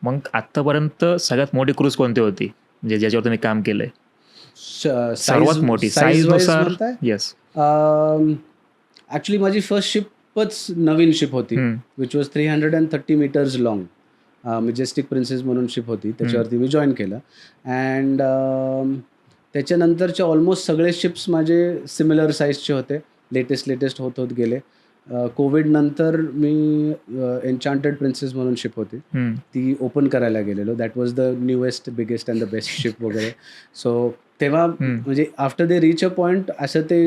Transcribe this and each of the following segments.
मग आतापर्यंत सगळ्यात मोठी क्रूज कोणती होती म्हणजे ज्याच्यावर तुम्ही काम केलंय? सर्वात मोठी साईजनुसार. येस. ॲक्च्युली माझी फर्स्ट शिपच नवीन शिप होती, which was 330 meters long. Majestic princess म्हणून शिप होती, त्याच्यावरती मी जॉईन केलं. अँड त्याच्यानंतरचे ऑलमोस्ट सगळे शिप्स माझे सिमिलर साईजचे होते, लेटेस्ट होत गेले. कोविड नंतर मी एन्चांटेड प्रिन्सेस म्हणून शिप होती, ती ओपन करायला गेलेलो. That was the newest, biggest and the best ship वगैरे. सो तेव्हा म्हणजे after they reach a point असं ते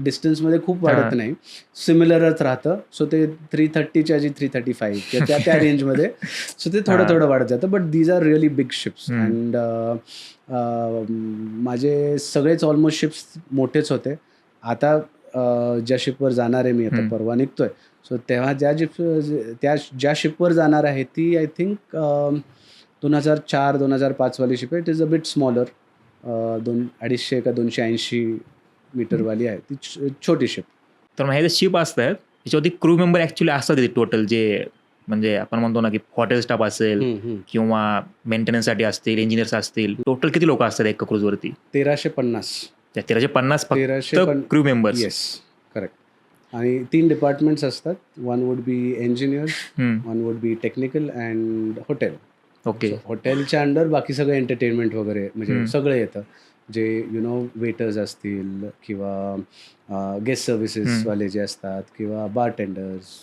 डिस्टन्समध्ये खूप वाढत नाही, सिमिलरच राहतं. सो ते 330च्या जी 335 त्या रेंजमध्ये, सो ते थोडं वाढत जातं. But these are really big ships. And माझे सगळेच ऑलमोस्ट शिप्स मोठेच होते. आता ज्या शिपवर जाणार आहे मी, आता परवा निघतोय, सो तेव्हा ज्या शिपवर जाणार आहे ती आय थिंक 2004-2005 वाली शिप आहे. It is a bit smaller, 250 का 280 मीटरवाली आहे ती, छोटी शिप. तर मग हे जे शिप असतात त्याच्यावरती क्रू मेंबर ॲक्च्युली असतात टोटल, जे म्हणजे आपण म्हणतो ना की हॉटेल स्टाफ असेल किंवा मेंटेनन्ससाठी असतील, इंजिनियर्स असतील, टोटल किती लोक असतात एका क्रूजवरती? 1350. त्या 1350 क्रू मेंबर्स. Yes, correct. आणि 3 डिपार्टमेंट्स असतात. One would be engineers, one would be technical and hotel. Okay. हॉटेलच्या अंडर बाकी सगळं एंटरटेनमेंट वगैरे म्हणजे सगळं येतं, जे वेटर्स असतील किंवा गेस्ट सर्व्हिसेसवाले जे असतात किंवा बारटेंडर्स,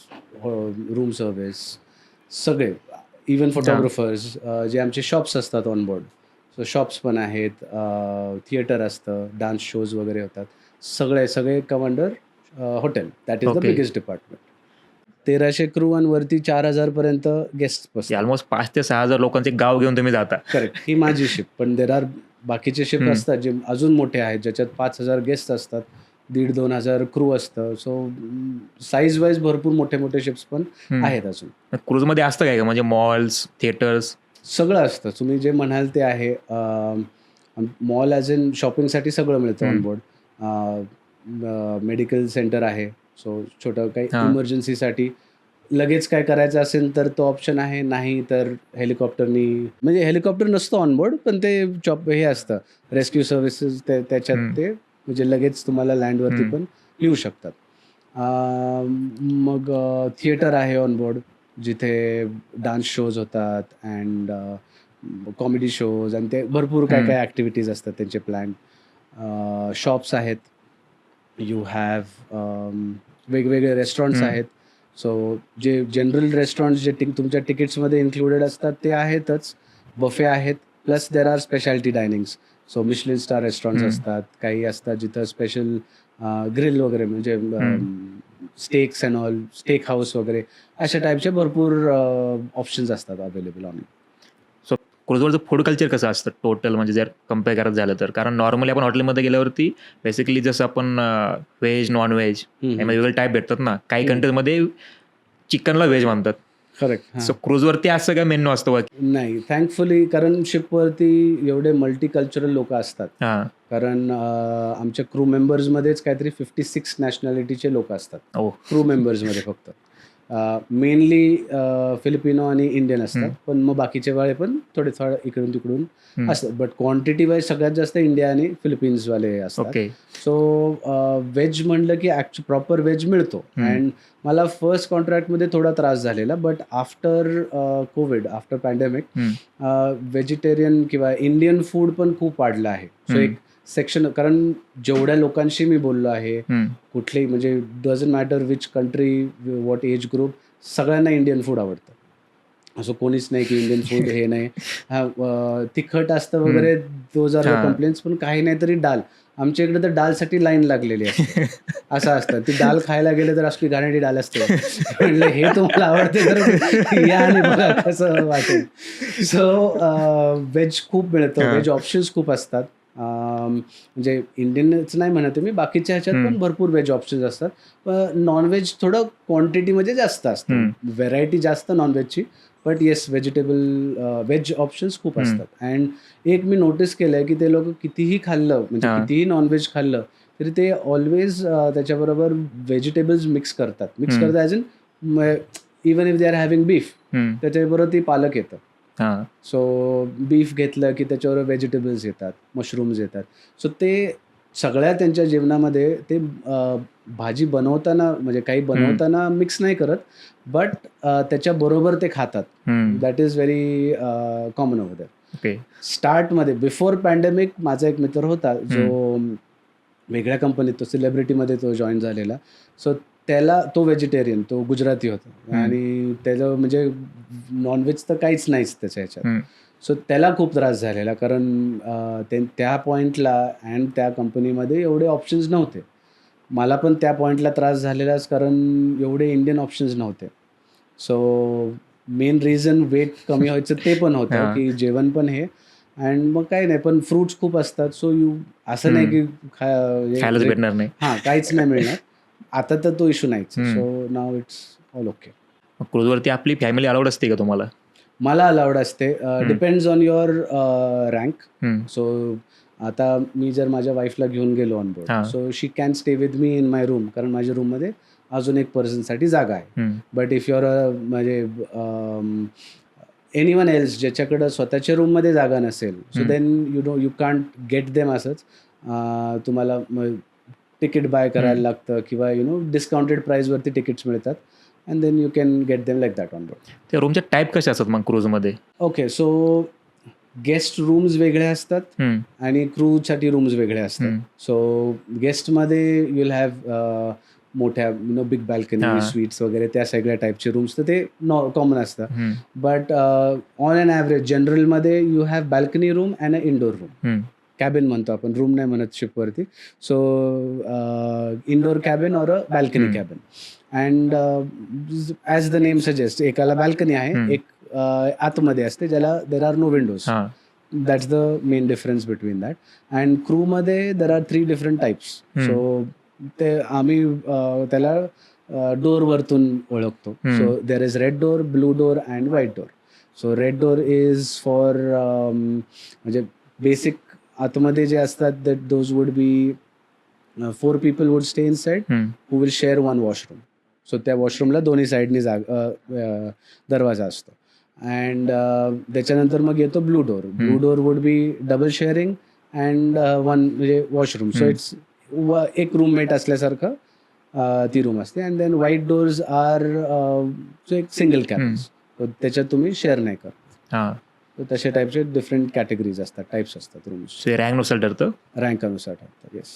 रूम सर्व्हिस, सगळे, इवन फोटोग्राफर्स, जे आमचे शॉप्स असतात ऑनबोर्ड. सो शॉप्स पण आहेत, थिएटर असतं, डान्स शोज वगैरे होतात, सगळे come under hotel. That is the biggest department. 1300 crew आणि वरती 4000 पर्यंत गेस्ट बसतात. ऑलमोस्ट 5,000 ते 6,000 लोकांचे गाव घेऊन तुम्ही जाता. करेक्ट. ही माझी शिप. पण देर आर बाकीचे शिप असतात जे अजून मोठे आहेत, ज्याच्यात 5000 गेस्ट असतात, 1,500-2,000 क्रू असतं. सो साईज वाईज भरपूर मोठे शिप्स पण आहेत अजून. क्रूजमध्ये असतं काय का, म्हणजे मॉल्स, थिएटर्स, सगळं असतं. तुम्ही जे म्हणाल ते आहे. मॉल ॲज इन शॉपिंगसाठी सगळं मिळतं ऑनबोर्ड. मेडिकल सेंटर आहे, सो छोटं काही इमर्जन्सीसाठी लगेच काय करायचं असेल तर तो ऑप्शन आहे. नाही तर हेलिकॉप्टरनी, म्हणजे हेलिकॉप्टर नसतं ऑनबोर्ड, पण ते हे असतं, रेस्क्यू सर्व्हिसेस, त्याच्यात ते म्हणजे लगेच तुम्हाला लँडवरती पण येऊ शकतात. मग थिएटर आहे ऑनबोर्ड, जिथे डान्स शोज होतात अँड कॉमेडी शोज, आणि ते भरपूर काय ॲक्टिव्हिटीज असतात त्यांचे प्लॅन. शॉप्स आहेत, यू हॅव वेगवेगळे रेस्टॉरंट्स आहेत. सो जे जनरल रेस्टॉरंट्स जे तुमच्या तिकीट्समध्ये इन्क्लुडेड असतात ते आहेतच. बफे आहेत, plus there are speciality dinings. So Michelin star restaurants असतात, काही असतात जिथं स्पेशल ग्रिल वगैरे, म्हणजे steaks and all, steak house वगैरे, अशा टाईपचे भरपूर ऑप्शन्स असतात available on. So क्रूजवरचं food culture कसं असतं टोटल, म्हणजे जर कम्पेअर करत झालं तर? कारण नॉर्मली आपण हॉटेलमध्ये गेल्यावरती बेसिकली जसं आपण व्हेज, नॉन व्हेज वेगवेगळे टाईप भेटतात ना, काही कंट्रीजमध्ये चिकनला व्हेज म्हणतात. करेक्ट. सो क्रूजवरती असं काय मेन्यू असतो? नाही, थँकफुली, कारण शिपवरती एवढे मल्टीकल्चरल लोक असतात. कारण आमच्या क्रू मेंबर्समध्येच काहीतरी 56 नॅशनॅलिटीचे लोक असतात क्रू मेंबर्समध्ये. फक्त मेनली फिलिपिनो आणि इंडियन असतात, पण मग बाकीचे वाले पण थोडे इकडून तिकडून असतात. बट क्वांटिटी वाईज सगळ्यात जास्त इंडिया आणि फिलिपिन्सवाले असतात. सो व्हेज म्हणलं की प्रॉपर व्हेज मिळतो. अँड मला फर्स्ट कॉन्ट्रॅक्टमध्ये थोडा त्रास झालेला, but after Covid, after pandemic, vegetarian किंवा इंडियन फूड पण खूप वाढलं आहे. सो एक सेक्शन, कारण जेवढ्या लोकांशी मी बोललो आहे, कुठलेही, म्हणजे doesn't matter which country, what age group, सगळ्यांना इंडियन फूड आवडतं. असं कोणीच नाही की इंडियन फूड हे नाही, तिखट असतं वगैरे, दोज आर कंप्लेंट्स. पण काही नाही तरी डाल, आमच्या इकडे तर डालसाठी लाईन लागलेली असते. असं असतं, ती डाल खायला गेले तर असली घाणेरडी डाल असते. म्हटलं हे तुम्हाला आवडते तर या आणि बघा कसं वाटेल. सो व्हेज खूप मिळतं, व्हेज ऑप्शन्स खूप असतात. म्हणजे इंडियनच नाही म्हणत मी, बाकीच्या ह्याच्यात पण भरपूर व्हेज ऑप्शन्स असतात. पण नॉनव्हेज थोडं क्वांटिटीमध्ये जास्त असतं, व्हेरायटी जास्त नॉनव्हेजची. बट येस, व्हेज ऑप्शन्स खूप असतात. अँड एक मी नोटीस केलं आहे की ते लोक कितीही खाल्लं, म्हणजे कितीही नॉनव्हेज खाल्लं तरी ते ऑलवेज त्याच्याबरोबर व्हेजिटेबल्स मिक्स करतात as in, even if they are having beef, त्याच्याबरोबर ती पालक येतं. हां. सो बीफ घेतलं की त्याच्यावर व्हेजिटेबल्स येतात, मशरूम्स येतात. सो ते सगळ्या त्यांच्या जेवणामध्ये ते भाजी बनवताना म्हणजे काही बनवताना मिक्स नाही करत, बट त्याच्याबरोबर ते खातात. That is very common over there. Okay. स्टार्टमध्ये बिफोर पॅन्डेमिक माझा एक मित्र होता, जो वेगळ्या कंपनीत तो सेलिब्रिटीमध्ये तो जॉइन झालेला. सो त्याला तो व्हेजिटेरियन, तो गुजराती होता आणि त्याचं म्हणजे नॉनव्हेज तर काहीच नाहीच त्याच्या ह्याच्यात. सो त्याला खूप त्रास झालेला कारण त्या पॉईंटला अँड त्या कंपनीमध्ये एवढे ऑप्शन्स नव्हते. मला पण त्या पॉईंटला त्रास झालेलाच कारण एवढे इंडियन ऑप्शन्स नव्हते. सो मेन रिझन वेट कमी व्हायचं ते पण होतं की जेवण पण हे अँड मग काही नाही, पण फ्रुट्स खूप असतात. सो असं नाही की खायलाच भेटणार नाही. काहीच नाही मिळणार. आता तर तो इश्यू नाहीच. So now it's all okay. क्रूजवरती आपली फॅमिली अलाउड असते का तुम्हाला? मला अलाउड असते. Depends on your rank. So आता मी जर माझ्या वाईफला घेऊन गेलो on board, so she can stay with me in my room, कारण माझ्या रूममध्ये अजून एक पर्सनसाठी जागा आहे. बट इफ युअर म्हणजे एनीवन एल्स ज्याच्याकडं स्वतःच्या रूममध्ये जागा नसेल, so then you can't get them असंच. तुम्हाला तिकीट बाय करायला लागतं किंवा डिस्काउंटेड प्राईसवरती तिकीट्स मिळतात and then you can get them like that on board. त्या रूमच्या टाईप कशा असतात मग क्रूजमध्ये? ओके, सो गेस्ट रूम्स वेगळे असतात आणि क्रूसाठी रूम्स वेगळे असतात. सो गेस्टमध्ये यू विल हॅव मोठ्या बिग बॅल्कनी, स्वीट्स वगैरे त्या सगळ्या टाईपचे रूम्स, तर ते कॉमन असतं. बट ऑन अन ॲव्हरेज जनरलमध्ये you have balcony room and a indoor room. Cabin म्हणतो आपण, रूम नाही म्हणत शिपवरती. So indoor cabin or a balcony cabin. And as the name suggest, एकाला बॅल्कनी आहे, एक आतमध्ये असते ज्याला there are no windows. That's the main difference between that. And क्रूमध्ये there are 3 different types. So ते आम्ही त्याला डोअरवरतून ओळखतो. So there is red door, blue door and white door. So red door is for म्हणजे basic आतमध्ये जे असतात, that those would B 4 people would stay in side who will share 1 washroom. So त्या वॉशरूमला दोन्ही साईडनी दरवाजा असतो. अँड त्याच्यानंतर मग येतो blue door. Blue door would be double sharing and 1 म्हणजे वॉशरूम. सो इट्स एक रूममेट असल्यासारखं ती रूम असते. And then white doors are एक सिंगल कॅबिन्स, त्याच्यात तुम्ही शेअर नाही करत. तर तशा टाईपचे डिफरंट कॅटेगरीज असतात, टाईप्स असतात रूम्स. रँकनुसार ठरतं. रँकानुसार ठरतात. येस.